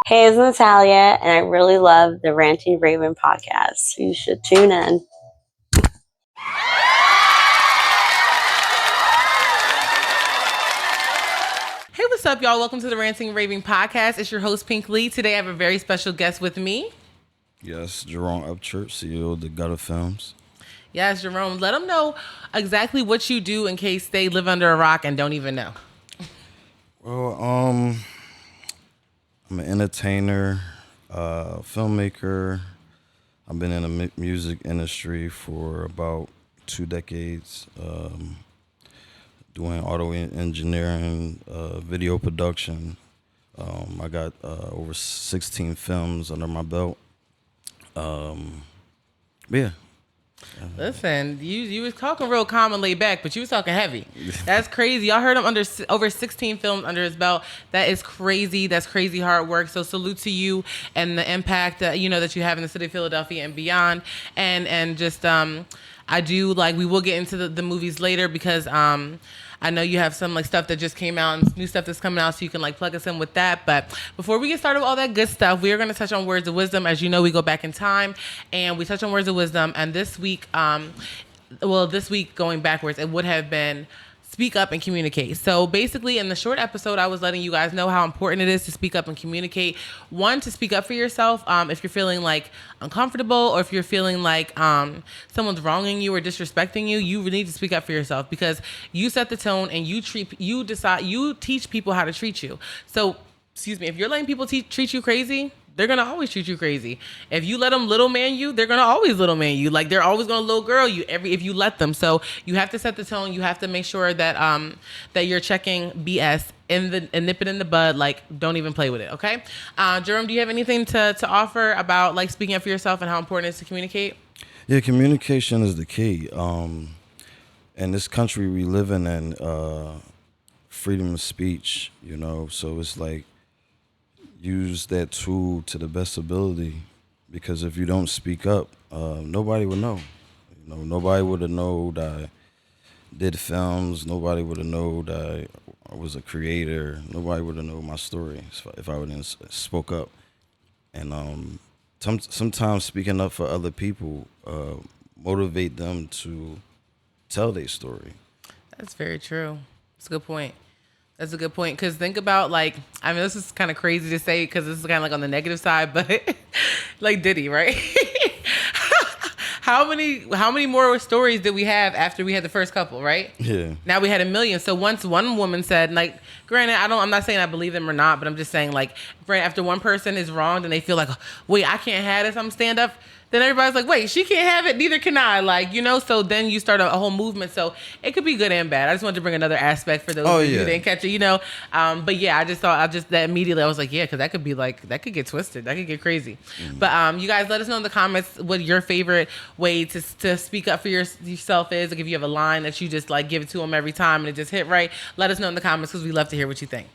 Hey, it's Natalia, and I really love the Ranting Raving Podcast. You should tune in. Hey, what's up, y'all? Welcome to the Ranting Raving Podcast. It's your host, Pink Lee. Today I have a very special guest with me. Yes, JEROME UPCHURCH, CEO of the GUDDA Films. Yes, Jerome. Let them know exactly what you do in case they live under a rock and don't even know. Well, I'm an entertainer, filmmaker. I've been in the music industry for about 2 decades, doing auto engineering, video production. I got over 16 films under my belt. Yeah. Listen, you was talking real calm and laid back, but you was talking heavy. That's crazy. Y'all heard him over 16 films under his belt. That is crazy. That's crazy hard work. So salute to you and the impact that that you have in the city of Philadelphia and beyond. And just I do we will get into the movies later because I know you have some stuff that just came out and new stuff that's coming out, so you can plug us in with that. But before we get started with all that good stuff, we are going to touch on words of wisdom. As you know, we go back in time and we touch on words of wisdom. And this week, this week going backwards, it would have been speak up and communicate. So basically, in the short episode, I was letting you guys know how important it is to speak up and communicate. One, to speak up for yourself if you're feeling uncomfortable, or if you're feeling someone's wronging you or disrespecting you, you need to speak up for yourself, because you set the tone and you teach people how to treat you. So, excuse me, if you're letting people treat you crazy, they're going to always treat you crazy. If you let them little man you, they're going to always little man you. They're always going to little girl you if you let them. So you have to set the tone. You have to make sure that that you're checking BS and nip it in the bud. Don't even play with it, okay? Jerome, do you have anything to offer about speaking up for yourself and how important it is to communicate? Yeah, communication is the key. In this country we live in, freedom of speech, so it's use that tool to the best ability, because if you don't speak up, nobody would know. Nobody would have known that I did films. Nobody would have known that I was a creator. Nobody would have known my story if I wouldn't spoke up. And sometimes speaking up for other people motivate them to tell their story. That's very true. That's a good point. That's a good point. Because think about this is kind of crazy to say, because this is kind of on the negative side, but Diddy, right? How many more stories did we have after we had the first couple, right? Yeah. Now we had 1 million. So once one woman said, granted, I'm not saying I believe them or not, but I'm just saying granted, after one person is wronged and they feel wait, I can't have this, I'm stand up. Then everybody's wait, she can't have it, neither can I. So then you start a whole movement. So it could be good and bad. I just wanted to bring another aspect for those of you who didn't catch it, But yeah, I just thought, that immediately I was yeah, because that could be that could get twisted. That could get crazy. Mm-hmm. But you guys let us know in the comments what your favorite way to speak up for yourself is. If you have a line that you just give it to them every time and it just hit right, let us know in the comments, because we love to hear what you think.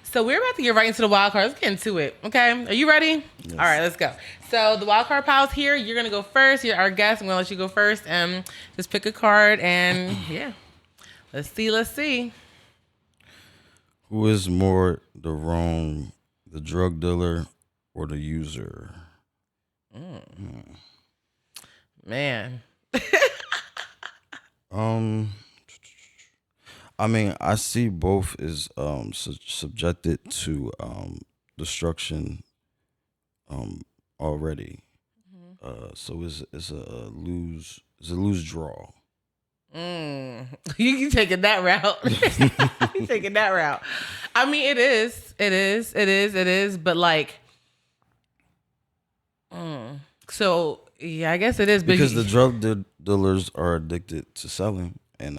So we're about to get right into the wild card. Let's get into it. Okay. Are you ready? Yes. All right, let's go. So the wild card pal's here. You're going to go first. You're our guest. I'm going to let you go first. And just pick a card. And yeah, let's see. Who is more the drug dealer or the user? Man. I see both as subjected to destruction already. Mm-hmm. So it's a lose draw. You taking that route? You taking that route? It is. But so yeah, I guess it is because the drug dealers are addicted to selling, and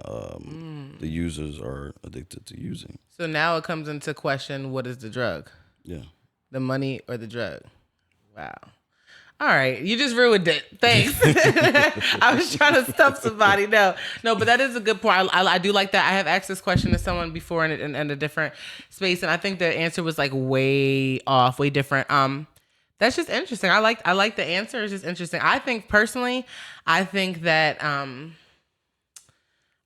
the users are addicted to using. So now it comes into question: what is the drug? Yeah, the money or the drug? Wow. All right, you just ruined it. Thanks. I was trying to stump somebody. No, but that is a good point. I do like that. I have asked this question to someone before in a different space, and I think the answer was way off, way different. That's just interesting. I like the answer. It's just interesting. I think personally, that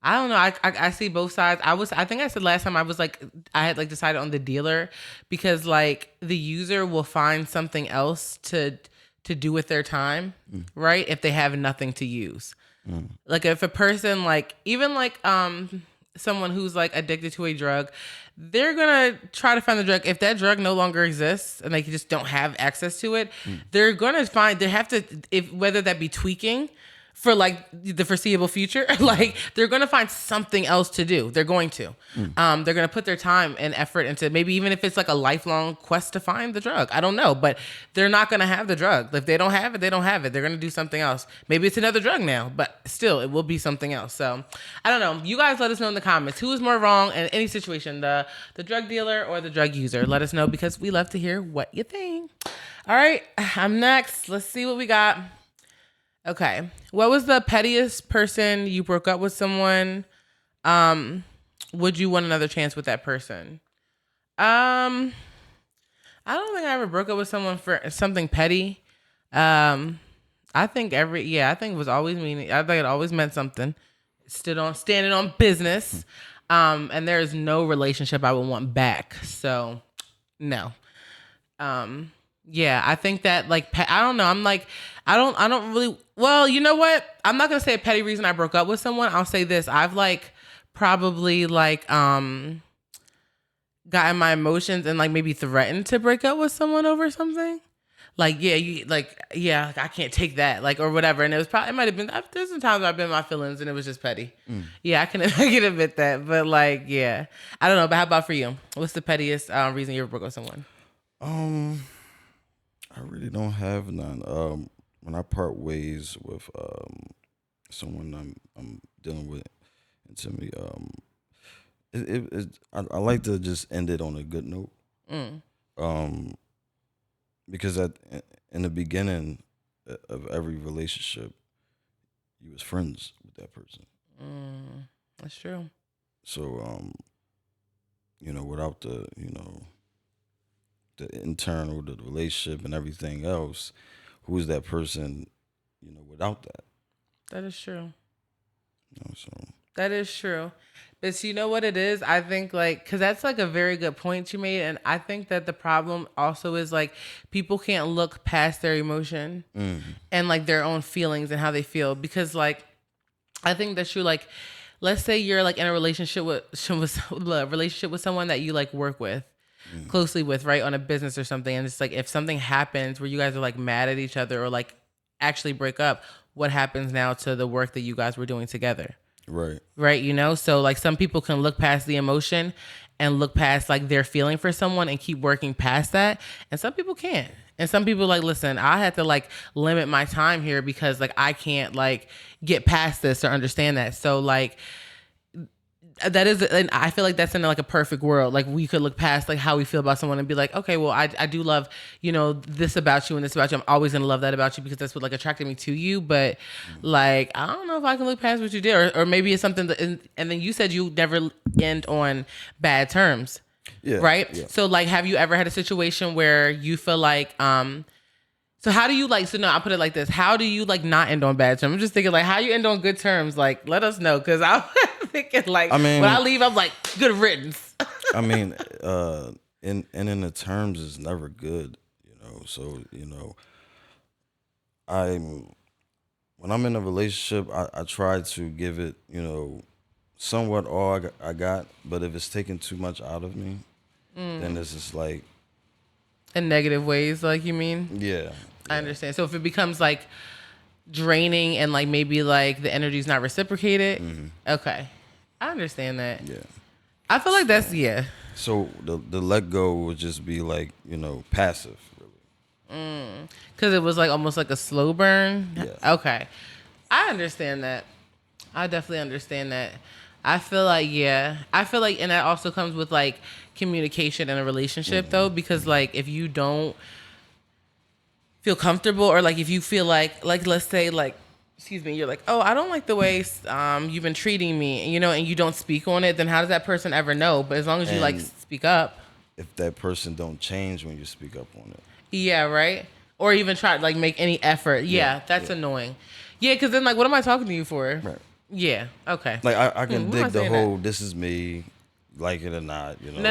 I don't know. I see both sides. I think I said last time I was like I had like decided on the dealer because like the user will find something else to do with their time, right? If they have nothing to use. Like if a person like even like someone who's like addicted to a drug, they're gonna try to find the drug. If that drug no longer exists and they just don't have access to it, they're gonna find they have to if whether that be tweaking for like the foreseeable future, like they're gonna find something else to do. They're going to. They're gonna put their time and effort into maybe even if it's like a lifelong quest to find the drug. I don't know, but they're not gonna have the drug. If they don't have it, they don't have it. They're gonna do something else. Maybe it's another drug now, but still, it will be something else. So I don't know. You guys let us know in the comments who is more wrong in any situation, the drug dealer or the drug user. Let us know because we love to hear what you think. All right, I'm next. Let's see what we got. Okay. What was the pettiest person you broke up with someone? Would you want another chance with that person? I don't think I ever broke up with someone for something petty. I think I think it was always meaning. I think it always meant something. Standing on business. And there is no relationship I would want back. So no. Yeah, I think that like I don't know. I'm like I don't really. Well, you know what? I'm not gonna say a petty reason I broke up with someone. I'll say this: I've like probably like gotten my emotions and like maybe threatened to break up with someone over something. Like like I can't take that like or whatever. And it might have been. There's some times I've been in my feelings and it was just petty. Yeah, I can admit that. But like yeah, I don't know. But how about for you? What's the pettiest reason you ever broke up with someone? I really don't have none. When I part ways with someone I'm dealing with intimately, I like to just end it on a good note. Because in the beginning of every relationship, you was friends with that person. That's true. So without the the internal, the relationship and everything else, who is that person, without that? That is true. So That is true. But you know what it is? I think like, cause that's like a very good point you made. And I think that the problem also is like people can't look past their emotion and like their own feelings and how they feel. Because like, I think that's true. Like, let's say you're like in a relationship with someone that you like work with. Closely with, right, on a business or something, and it's like if something happens where you guys are like mad at each other or like actually break up, what happens now to the work that you guys were doing together? Right, so like some people can look past the emotion and look past like their feeling for someone and keep working past that, and some people can't. And some people like, listen, I had to like limit my time here because like I can't like get past this or understand that. So like that is, and I feel like that's in like a perfect world. Like we could look past like how we feel about someone and be like, okay, well, I do love, this about you and this about you. I'm always gonna love that about you because that's what like attracted me to you. But like, I don't know if I can look past what you did, or maybe it's something that, and then you said you never end on bad terms, right? Yeah. So like, have you ever had a situation where you feel like, so how do you like, so no, I'll put it like this. How do you like not end on bad terms? I'm just thinking like how you end on good terms. Like, let us know. Cause I'm thinking like, when I leave, I'm like, good riddance. I mean, in the terms is never good, so, when I'm in a relationship, I try to give it, somewhat all I got. But if it's taking too much out of me, then it's just like. In negative ways, like you mean? Yeah. I understand. So if it becomes like draining and like maybe like the energy's not reciprocated, okay, I understand that. Yeah, I feel like that's So the let go would just be like passive, really. Because it was like almost like a slow burn. Yeah. Okay, I understand that. I definitely understand that. I feel like and that also comes with like communication in a relationship though, because like if you don't feel comfortable or like if you feel like let's say like you're like, oh, I don't like the way you've been treating me, and you don't speak on it, then how does that person ever know? But as long as you like speak up, if that person don't change when you speak up on it, yeah, right, or even try to like make any effort, that's annoying. Yeah, because then like what am I talking to you for? Right. Yeah. Okay. Like I can Why am I dig the saying whole "this is me," like it or not. You know.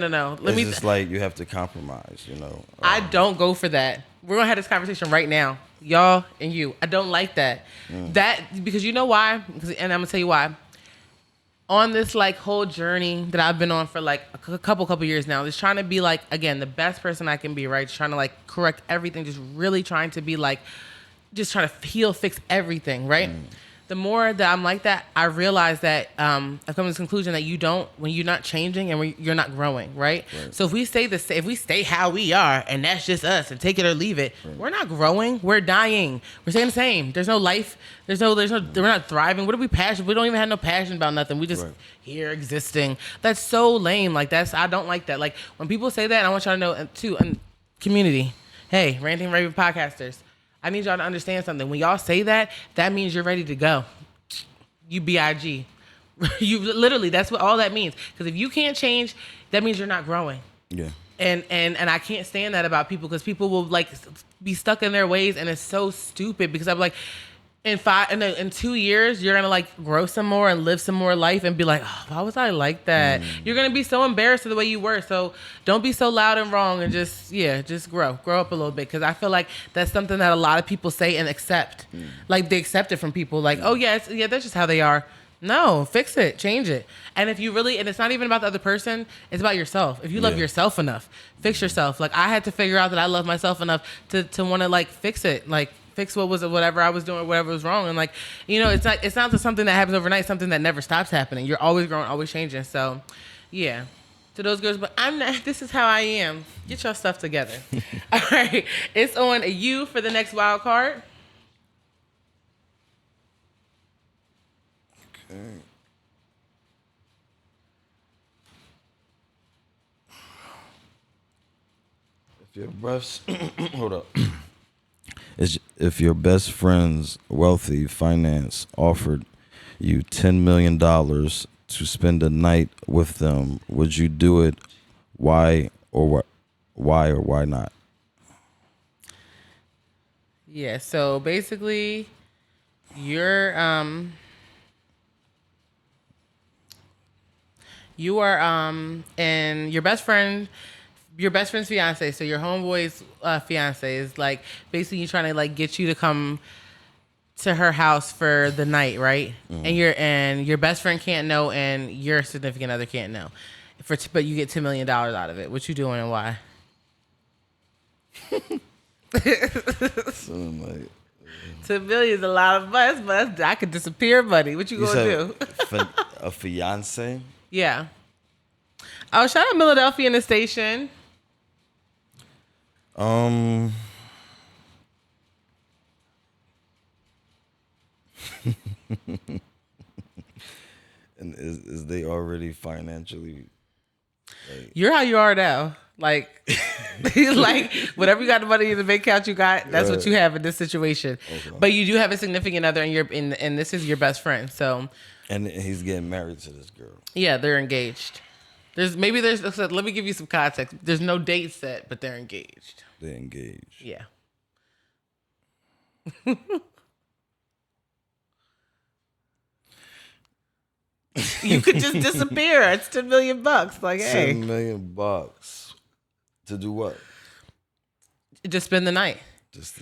No. It's just like you have to compromise. You know. I don't go for that. We're gonna have this conversation right now, y'all and you. I don't like that. Because you know why? And I'm gonna tell you why. On this like whole journey that I've been on for like a couple years now, just trying to be like, again, the best person I can be, right? Just trying to like correct everything, just really trying to be like, just trying to heal, fix everything, right? The more that I'm like that, I realize that I've come to this conclusion that when you're not changing and when you're not growing, right? So if we stay how we are and that's just us and take it or leave it, we're not growing. We're dying. We're staying the same. There's no life. There's no. We're not thriving. What are we passionate? We don't even have no passion about nothing. We just here existing. That's so lame. Like I don't like that. Like when people say that, I want y'all to know too. Community, hey, Ranting Raving Podcasters. I need y'all to understand something. When y'all say that, that means you're ready to go. You BIG. You literally, that's what all that means. Because if you can't change, that means you're not growing. Yeah. And I can't stand that about people because people will like be stuck in their ways and it's so stupid because I'm like, in 2 years, you're gonna like grow some more and live some more life and be like, oh, why was I like that? You're gonna be so embarrassed of the way you were. So don't be so loud and wrong and just grow up a little bit. Cause I feel like that's something that a lot of people say and accept. Like they accept it from people like, oh yeah, that's just how they are. No, fix it, change it. And if you really, and it's not even about the other person, it's about yourself. If you love yourself enough, fix yourself. Like I had to figure out that I love myself enough to want to like fix it. Like fix whatever I was doing, whatever was wrong. And like, you know, it's not just something that happens overnight, something that never stops happening. You're always growing, always changing. So yeah, to those girls, but I'm not, this is how I am. Get your stuff together. All right. It's on you for the next wild card. Okay. If your best, hold up. If your best friend's wealthy finance offered you $10 million to spend a night with them, would you do it? Why or why not? Yeah. So basically, you are and your best friend's fiance, so your homeboy's fiance is like basically trying to like get you to come to her house for the night, right? And your best friend can't know and your significant other can't know. But you get $10 million out of it. What you doing and why? So like, 10 million is a lot of money, but I could disappear, buddy. What you gonna do? A fiance? Yeah. Oh, shout out Philadelphia and the station. And is they already financially like, You're how you are now. Like, like whatever you got the money in the bank account you got, that's what you have in this situation. Okay. But you do have a significant other, and this is your best friend. So, and he's getting married to this girl. Yeah, they're engaged. Let me give you some context. There's no date set, but they're engaged. They're engaged. Yeah. You could just disappear. It's $10 million. Like, hey. $10 million to do what? Just spend the night.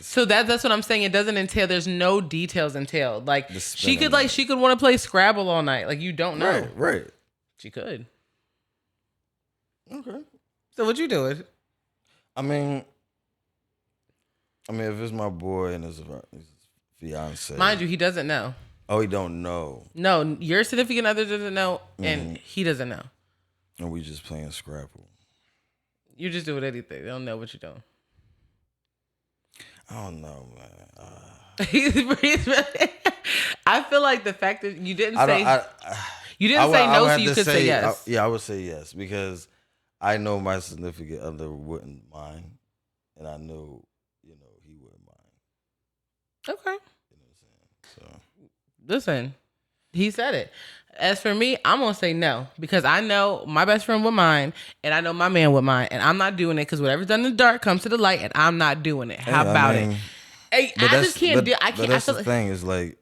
So that's what I'm saying. It doesn't entail. There's no details entailed. Like she could want to play Scrabble all night. Like you don't know. Right. She could. Okay. So what you doing? I mean, if it's my boy and his fiance. Mind you, he doesn't know. Oh, he don't know. No, your significant other doesn't know, and he doesn't know. And we just playing Scrabble. You just doing anything. They don't know what you're doing. I don't know, man. I feel like the fact that you didn't say no, so you could say yes. I would say yes because I know my significant other wouldn't mind, and I know, he wouldn't mind. Okay. You know what I'm saying? So listen, he said it. As for me, I'm gonna say no because I know my best friend would mind, and I know my man would mind, and I'm not doing it because whatever's done in the dark comes to the light, and I'm not doing it. How about it? Hey, I just can't do. I can't. But that's the thing is like,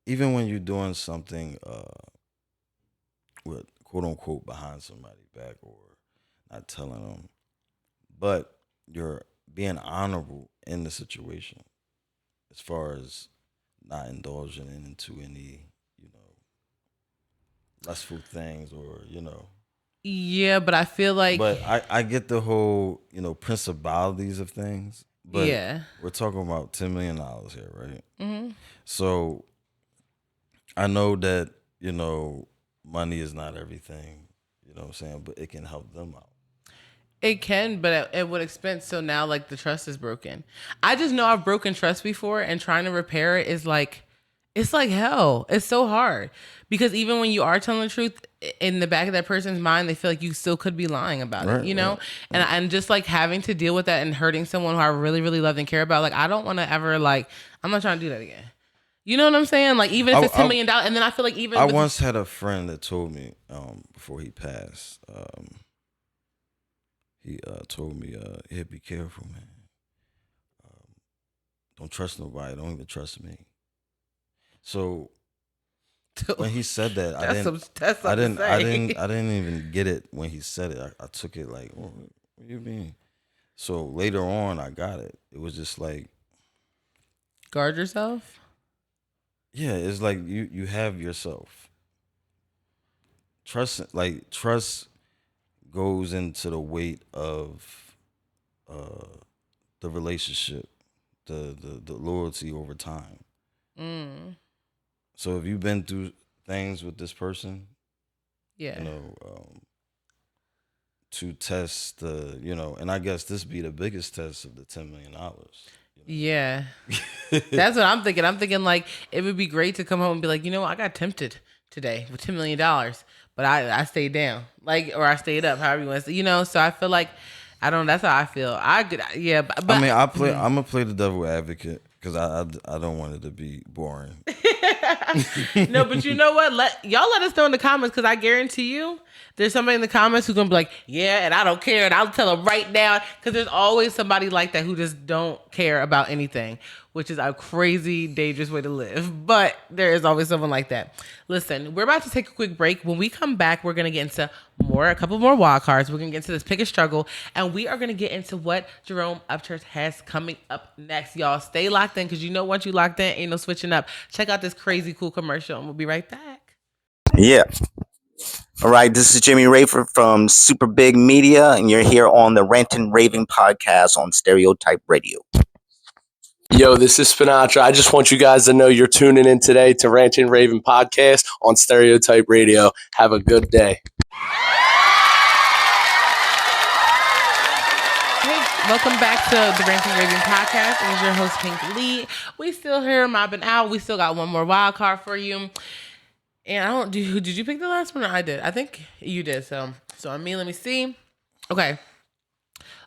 even when you're doing something with quote unquote behind somebody's back or not telling them, but you're being honorable in the situation as far as not indulging into any, lustful things or, Yeah, but I feel like But I get the whole, principalities of things. But yeah. we're talking about $10 million here, right? Mm-hmm. So I know that, money is not everything, you know what I'm saying? But it can help them out. It can, but at what expense? So now, like, the trust is broken. I just know I've broken trust before, and trying to repair it is like, it's like hell. It's so hard because even when you are telling the truth, in the back of that person's mind, they feel like you still could be lying about it, Right. And just like having to deal with that and hurting someone who I really, really love and care about. Like, I don't want to ever like, I'm not trying to do that again. You know what I'm saying? Like, even if it's $10 million, and then I feel like even I once had a friend that told me before he passed. He told me, "Hey, be careful, man. Don't trust nobody. Don't even trust me." So when he said that, I didn't even get it when he said it. I took it like, what do you mean? So later on, I got it. It was just like, guard yourself. yeah, it's like you have yourself. Trust goes into the weight of the relationship, the loyalty over time. Mm. So if you've been through things with this person, Yeah. To test the, and I guess this be the biggest test of the $10 million. Yeah. That's what I'm thinking. I'm thinking like it would be great to come home and be like, I got tempted today with $10 million, but I stayed down, like, or I stayed up, however you want to say, so I feel like, I don't know, that's how I feel. Yeah. But I mean, I'm going to play the devil advocate because I don't want it to be boring. No, but you know what? Y'all let us know in the comments because I guarantee you there's somebody in the comments who's gonna be like, yeah, and I don't care, and I'll tell them right now because there's always somebody like that who just don't care about anything, which is a crazy, dangerous way to live. But there is always someone like that. Listen, we're about to take a quick break. When we come back, we're gonna get into a couple more wild cards. We're gonna get into this pick and struggle, and we are gonna get into what JEROME UPCHURCH has coming up next. Y'all stay locked in because once you locked in, ain't no switching up. Check out this crazy cool commercial, and we'll be right back. Yeah. All right, this is Jimmy Rafer from Super Big Media, and you're here on the Ranting Raving Podcast on Stereotype Radio. Yo, this is Spinatra. I just want you guys to know you're tuning in today to Ranting Raving Podcast on Stereotype Radio. Have a good day. Hey, welcome back to the Ranting Raving Podcast. It is your host, Pink Lee. We still here mobbing out. We still got one more wild card for you. And did you pick the last one or I did? I think you did. So on me, let me see. Okay.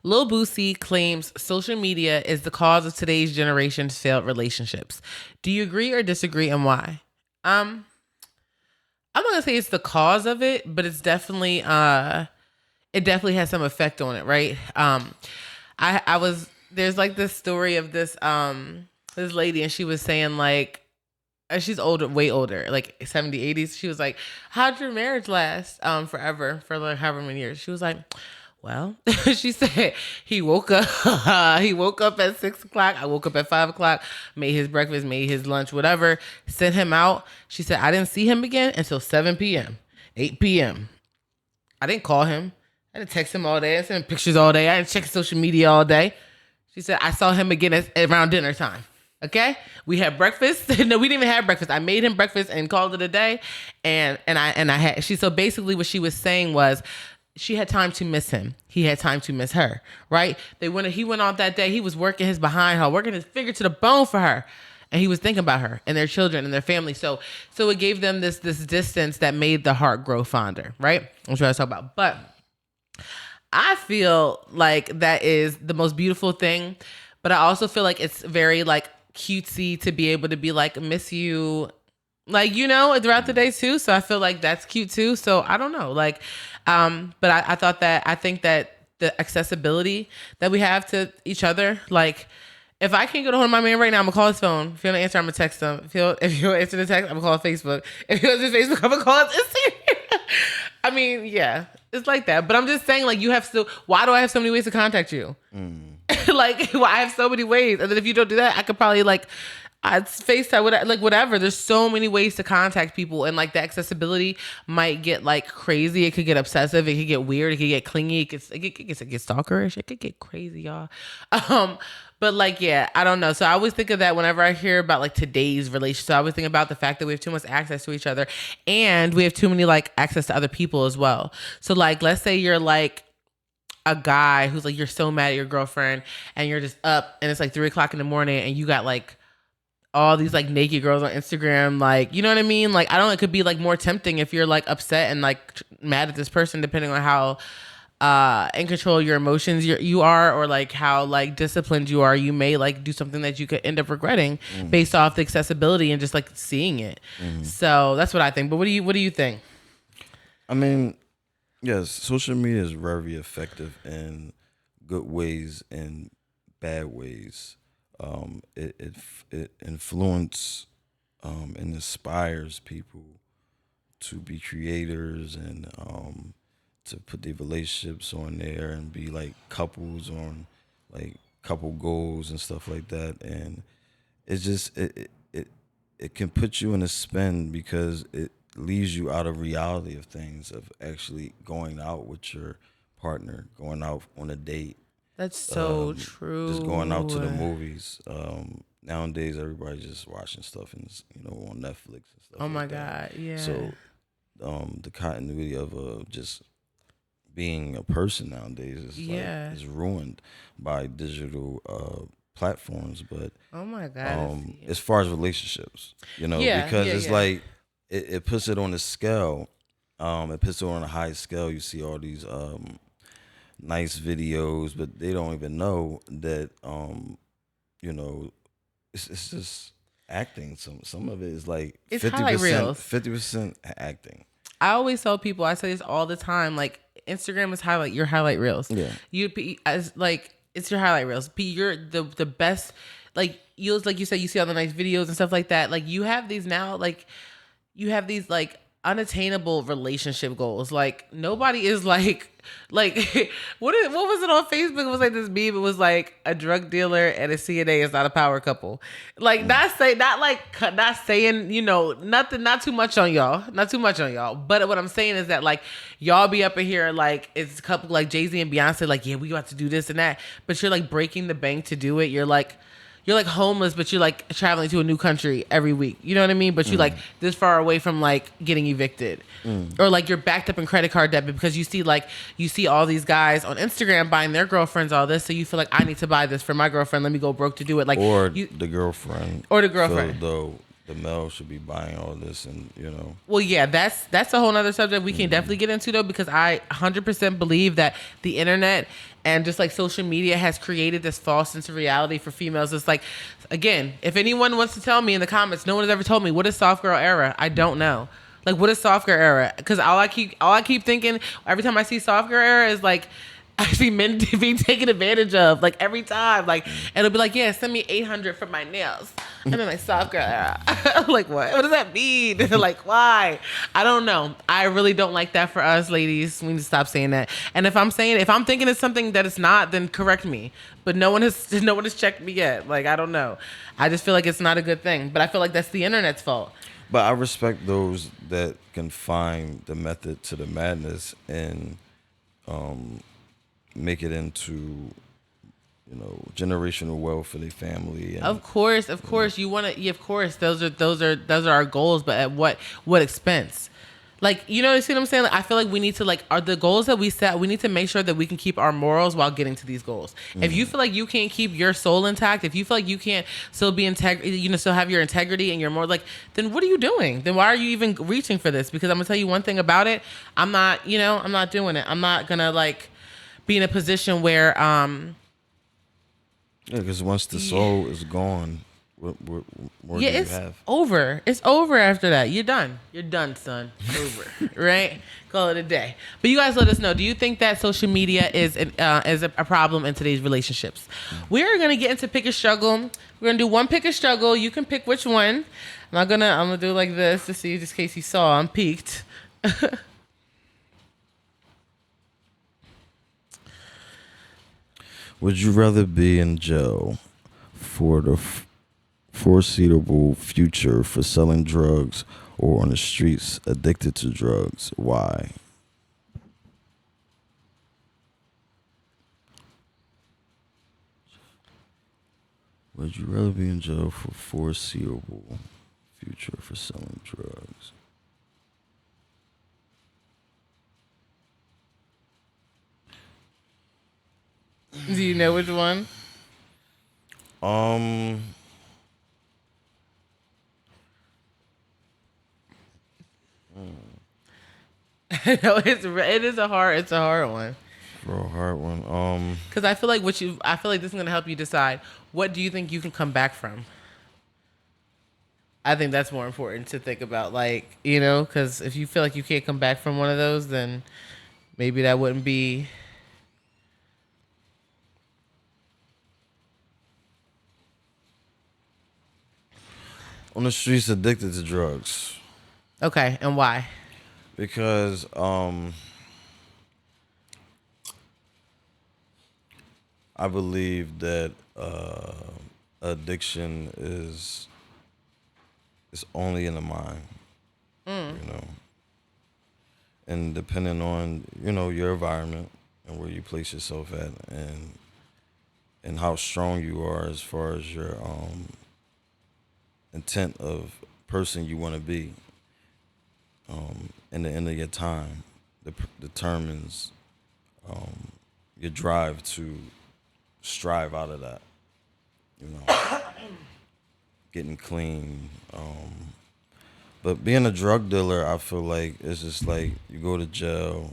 Lil Boosie claims social media is the cause of today's generation's failed relationships. Do you agree or disagree, and why? I'm not gonna say it's the cause of it, but it's definitely it definitely has some effect on it, right? There's like this story of this lady, and she was saying like, she's older, way older, like 70s, 80s. She was like, how'd your marriage last forever, for like however many years? She was like, well, she said he woke up at 6 o'clock. I woke up at 5 o'clock, made his breakfast, made his lunch, whatever, sent him out. She said, I didn't see him again until 7 p.m., 8 p.m. I didn't call him. I didn't text him all day. I sent him pictures all day. I didn't check social media all day. She said, I saw him again around dinner time. Okay, we had breakfast. No, we didn't even have breakfast. I made him breakfast and called it a day. So basically what she was saying was she had time to miss him. He had time to miss her, right? He went out that day. He was working his behind her, working his finger to the bone for her. And he was thinking about her and their children and their family. So it gave them this distance that made the heart grow fonder, right? That's what I was talking about. But I feel like that is the most beautiful thing. But I also feel like it's very like cutesy to be able to be like, miss you, like, throughout the day too. So I feel like that's cute too. So I don't know, like, but I think that the accessibility that we have to each other, like, If I can't get a hold of my man right now, I'm gonna call his phone. If he don't answer, I'm gonna text him. If he don't answer the text, I'm gonna call his Facebook. If he doesn't Facebook, I'm gonna call his Instagram. I mean, yeah, it's like that. But I'm just saying, like, you have to. Why do I have so many ways to contact you? Like, well, I have so many ways, and then if you don't do that, I could probably I'd FaceTime, like whatever. There's so many ways to contact people, and like the accessibility might get like crazy. It could get obsessive. It could get weird. It could get clingy. It gets stalkerish. It could get crazy, y'all. But like, yeah, I don't know. So I always think of that whenever I hear about like today's relationship. So I always think about the fact that we have too much access to each other, and we have too many like access to other people as well. So like, let's say you're like a guy who's like, you're so mad at your girlfriend, and you're just up, and it's like 3:00 in the morning, and you got like all these like naked girls on Instagram, like, you know what I mean? Like, I don't know, it could be like more tempting if you're like upset and like mad at this person, depending on how in control of your emotions you are, or like how like disciplined you are. You may like do something that you could end up regretting based off the accessibility and just like seeing it. So that's what I think. But what do you think? I mean, yes, social media is very effective in good ways and bad ways. It influences and inspires people to be creators and to put their relationships on there and be like couples on like couple goals and stuff like that. And it's just it can put you in a spin because it leaves you out of reality of things, of actually going out with your partner, going out on a date. That's so true. Just going out to the movies. Nowadays, everybody's just watching stuff and on Netflix and stuff. Oh my God, yeah. So, the continuity of just being a person nowadays is ruined by digital platforms. But oh my God, as far as relationships, because it's like it puts it on a scale. It puts it on a high scale. You see all these nice videos, but they don't even know that it's just acting. Some of it is like it's 50% acting. I always tell people, I say this all the time, like Instagram is your highlight reels. Yeah. It's your highlight reels. You're the best, like you said, you see all the nice videos and stuff like that. Like you have these now, like you have these like unattainable relationship goals. Like nobody is like what was it on Facebook? It was like this meme. It was like a drug dealer and a CNA is not a power couple. Like not saying nothing, not too much on y'all. But what I'm saying is that like y'all be up in here like it's a couple like Jay-Z and Beyonce like, yeah, we got to do this and that, but you're like breaking the bank to do it. You're like homeless, but you're like traveling to a new country every week. You know what I mean? But you like this far away from like getting evicted, or like you're backed up in credit card debt because you see all these guys on Instagram buying their girlfriends all this, so you feel like I need to buy this for my girlfriend. Let me go broke to do it. Like the girlfriend. So the male should be buying all this, and Well, yeah, that's a whole nother subject we can definitely get into though, because I 100% believe that the internet and just like social media has created this false sense of reality for females. It's like, again, if anyone wants to tell me in the comments, no one has ever told me what is soft girl era. I don't know. Like, what is soft girl era? Because all I keep thinking every time I see soft girl era is like, I see men being taken advantage of, like every time, like, and it'll be like, yeah, send me $800 for my nails, and then like soft girl era. I'm like, what does that mean? Like, why? I don't know. I really don't like that for us ladies. We need to stop saying that. And if I'm thinking it's something that it's not, then correct me. But no one has checked me yet. Like, I don't know. I just feel like it's not a good thing. But I feel like that's the internet's fault. But I respect those that can find the method to the madness and make it into generational wealth for their family. And, of course you want to. Yeah, of course those are our goals, but at what expense? Like, you know, you see what I'm saying? Like, I feel like we need to, like, are the goals that we set, we need to make sure that we can keep our morals while getting to these goals. If you feel like you can't keep your soul intact, if you feel like you can't still be still have your integrity and your moral, like, then what are you doing? Then why are you even reaching for this? Because I'm gonna tell you one thing about it. I'm not doing it. I'm not gonna like be in a position where because once the soul is gone, What more Yeah, do you it's have? over. It's over after that. You're done. You're done, son. Over. Right? Call it a day. But you guys let us know. Do you think that social media is a problem in today's relationships? We're gonna get into pick a struggle. We're gonna do one pick a struggle. You can pick which one. I'm gonna do it like this to see just in case you saw. I'm peaked. Would you rather be in jail for the foreseeable future for selling drugs or on the streets addicted to drugs? Why? Would you rather be in jail for foreseeable future for selling drugs? Do you know which one? No, it is a hard one. For a hard one. Because I feel like this is gonna help you decide what do you think you can come back from. I think that's more important to think about, like, because if you feel like you can't come back from one of those, then maybe that wouldn't be. On the streets addicted to drugs. Okay, and why? Because I believe that addiction is only in the mind. And depending on your environment and where you place yourself at, and how strong you are as far as your intent of person you want to be, and the end of your time determines your drive to strive out of that. Getting clean. But being a drug dealer, I feel like it's just like you go to jail,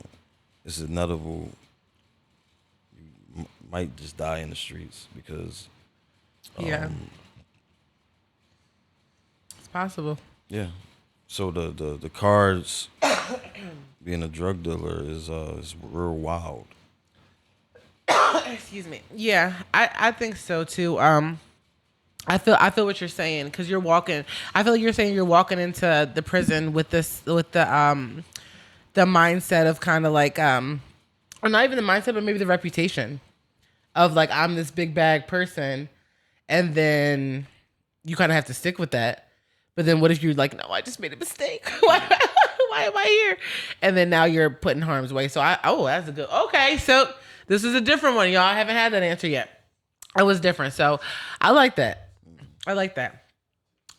it's inevitable. You might just die in the streets because. Yeah. It's possible. Yeah. So the cards being a drug dealer is real wild. Excuse me. Yeah, I think so too. I feel what you're saying because you're walking. I feel like you're saying you're walking into the prison with the mindset of kind of like or not even the mindset, but maybe the reputation of like I'm this big bag person, and then you kind of have to stick with that. But then what if you're like, no, I just made a mistake. Why am I here? And then now you're put in harm's way. So that's a good. Okay, so this is a different one, y'all. I haven't had that answer yet. It was different, so I like that. All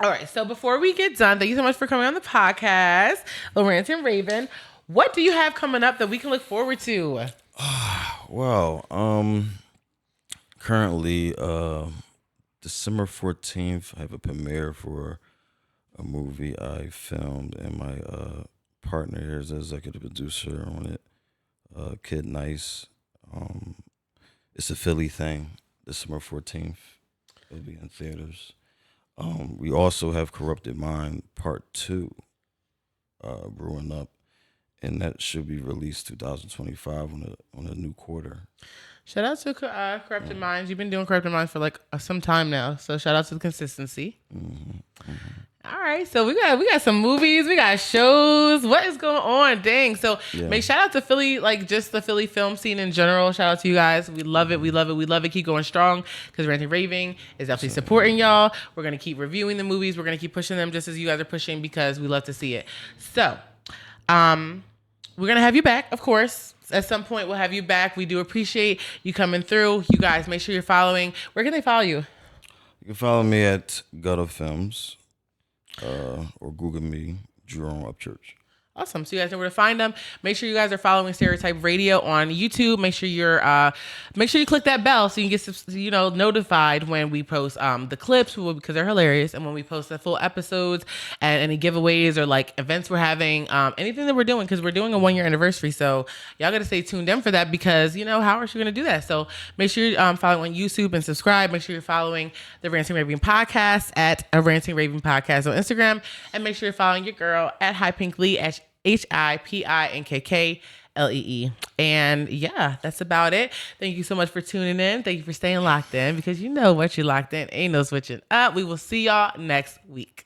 right, so before we get done, thank you so much for coming on the podcast, Ranting Raving. What do you have coming up that we can look forward to? Well, currently, December 14th, I have a premiere for a movie I filmed, and my partner here is the executive producer on it, Kid Nice. It's a Philly thing. December 14th, it'll be in theaters. We also have Corrupted Mind Part 2 brewing up, and that should be released 2025 on a new quarter. Shout out to Corrupted Minds. You've been doing Corrupted Minds for like some time now, so shout out to the consistency. All right, so we got some movies, we got shows. What is going on? Dang. So make shout out to Philly, like just the Philly film scene in general. Shout out to you guys. We love it. We love it. We love it. Keep going strong because Ranting Raving is definitely supporting y'all. We're going to keep reviewing the movies. We're going to keep pushing them just as you guys are pushing because we love to see it. So we're going to have you back, of course. At some point, we'll have you back. We do appreciate you coming through. You guys, make sure you're following. Where can they follow you? You can follow me at GUDDA Films. Or Google me, JEROME UPCHURCH. Awesome. So you guys know where to find them. Make sure you guys are following Stereotype Radio on YouTube. Make sure you click that bell so you can get notified when we post the clips because they're hilarious, and when we post the full episodes and any giveaways or like events we're having, anything that we're doing, because we're doing a 1-year anniversary. So y'all got to stay tuned in for that, because how else are you going to do that? So make sure you're following on YouTube and subscribe. Make sure you're following the Ranting Raving Podcast at a Ranting Raving Podcast on Instagram, and make sure you're following your girl at High Pink Lee at HIPINKKLEE. And yeah, that's about it. Thank you so much for tuning in. Thank you for staying locked in, because you know what, you're locked in. Ain't no switching up. We will see y'all next week.